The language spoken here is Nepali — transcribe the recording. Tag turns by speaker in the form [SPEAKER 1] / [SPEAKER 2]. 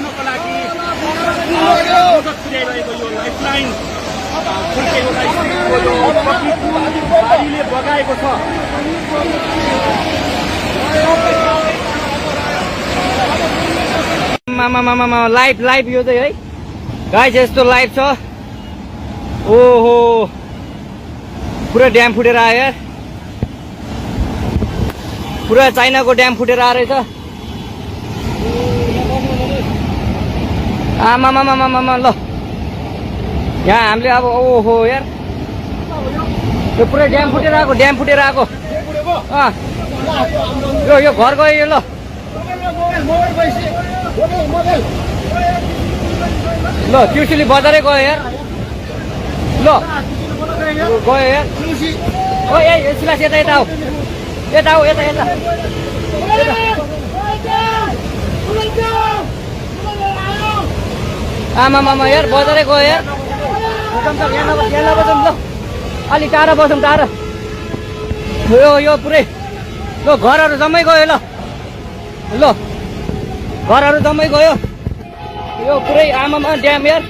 [SPEAKER 1] बचाउनको लागि मद्दत पुर्याइरहेको यो लाइफलाइन फुर्केकोलाई बाढीले बगाएको छ।
[SPEAKER 2] लाइभ लाइभ यो चाहिँ है गाइस यस्तो लाइभ छ। ओहो पुरा ड्याम फुटेर आयो यार, पुरा चाइनाको ड्याम फुटेर आएर छ। आमामामामामा ल यहाँ हामीले अब ओहो यार यो पुरै ड्याम फुटेर आएको, ड्याम फुटेर आएको। यो घर गयो यो। ल ल त्रिशुली बजारै गयो यार। ल गयो यार। ओ ए सिलास यता यता आऊ, यता आऊ, यता यता। आमामामा यार बजारै गयो यार। यहाँ नबसौँ ल, अलिक टाढा बसौँ, टाढा। यो पुरै ल घरहरू जम्मै गयो। ल ल घरहरू जम्मै गयो यो पुरै आमामा ड्याम यार।